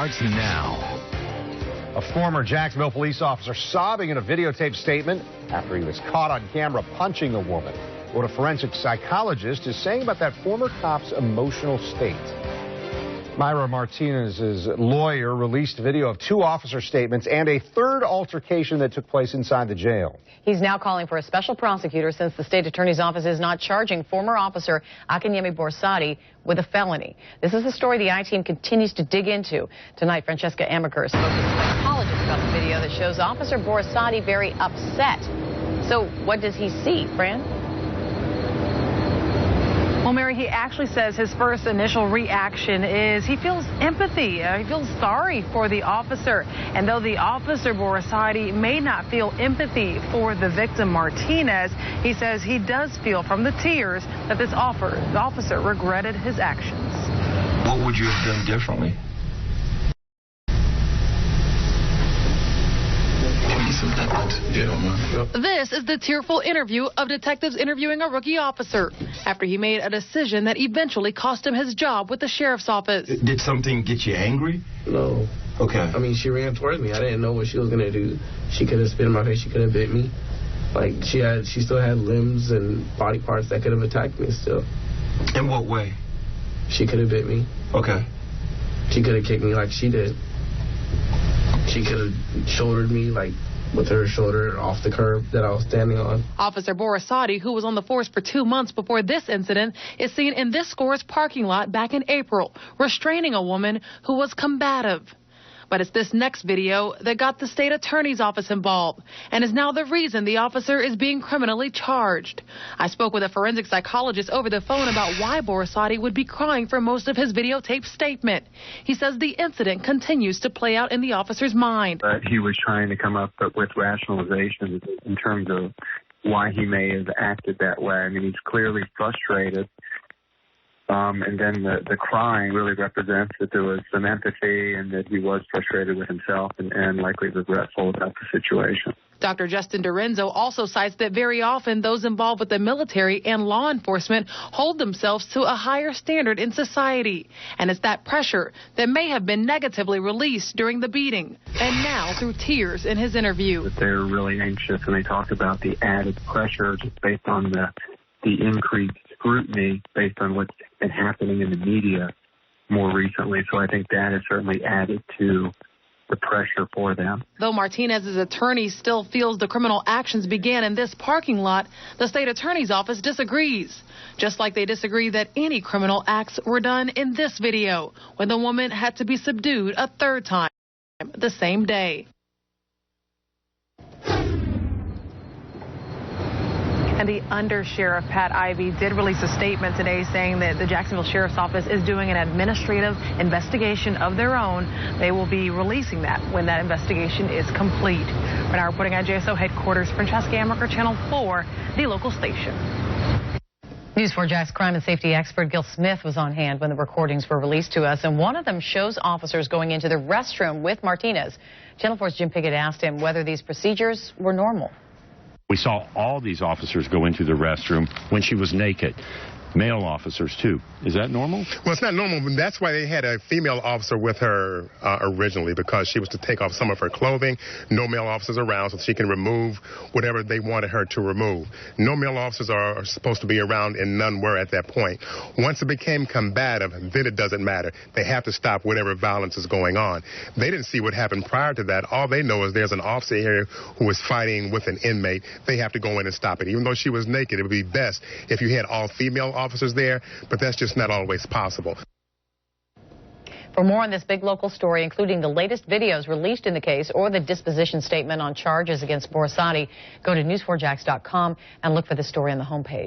starts now. A former Jacksonville police officer sobbing in a videotaped statement after he was caught on camera punching a woman. What a forensic psychologist is saying about that former cop's emotional state. Mayra Martinez's lawyer released video of 2 officer statements and a 3rd altercation that took place inside the jail. He's now calling for a special prosecutor since the state attorney's office is not charging former officer Akinyeme Borisade with a felony. This is the story the I-team continues to dig into. Tonight, Francesca Amaker spoke with a psychologist about the video that shows Officer Borisade very upset. So what does he see, Fran? Well, Mary, he actually says his first initial reaction is he feels empathy. He feels sorry for the officer. And though the officer, Borisade, may not feel empathy for the victim, Martinez, he says he does feel from the tears that this officer regretted his actions. What would you have done differently? This is the tearful interview of detectives interviewing a rookie officer after he made a decision that eventually cost him his job with the sheriff's office. Did something get you angry? No. Okay. I mean, she ran towards me. I didn't know what she was going to do. She could have spit in my face. She could have bit me. Like, she still had limbs and body parts that could have attacked me still. In what way? She could have bit me. Okay. She could have kicked me like she did. She could have shouldered me, like, with her shoulder off the curb that I was standing on. Officer Borisade, who was on the force for 2 months before this incident, is seen in this score's parking lot back in April, restraining a woman who was combative. But it's this next video that got the state attorney's office involved and is now the reason the officer is being criminally charged. I spoke with a forensic psychologist over the phone about why Borisade would be crying for most of his videotaped statement. He says the incident continues to play out in the officer's mind. He was trying to come up with rationalization in terms of why he may have acted that way. I mean, he's clearly frustrated. And then the crying really represents that there was some empathy and that he was frustrated with himself and likely regretful about the situation. Dr. Justin Dorenzo also cites that very often those involved with the military and law enforcement hold themselves to a higher standard in society. And it's that pressure that may have been negatively released during the beating and now through tears in his interview. They're really anxious and they talk about the added pressure just based on the increased scrutiny based on what's been happening in the media more recently. So I think that has certainly added to the pressure for them. Though Martinez's attorney still feels the criminal actions began in this parking lot, the state attorney's office disagrees. Just like they disagree that any criminal acts were done in this video, when the woman had to be subdued a 3rd time the same day. And the undersheriff, Pat Ivey, did release a statement today saying that the Jacksonville Sheriff's Office is doing an administrative investigation of their own. They will be releasing that when that investigation is complete. We're now reporting at JSO headquarters, Francesca Amaker, Channel 4, the local station. News 4 Jax crime and safety expert Gil Smith was on hand when the recordings were released to us, and one of them shows officers going into the restroom with Martinez. Channel 4's Jim Pickett asked him whether these procedures were normal. We saw all these officers go into the restroom when she was naked. Male officers, too. Is that normal? Well, it's not normal, but that's why they had a female officer with her originally, because she was to take off some of her clothing. No male officers around, so she can remove whatever they wanted her to remove. No male officers are supposed to be around, and none were at that point. Once it became combative, then it doesn't matter. They have to stop whatever violence is going on. They didn't see what happened prior to that. All they know is there's an officer here who was fighting with an inmate. They have to go in and stop it. Even though she was naked, it would be best if you had all female officers there, but that's just not always possible. For more on this big local story, including the latest videos released in the case or the disposition statement on charges against Borisade, go to news4jax.com and look for the story on the homepage.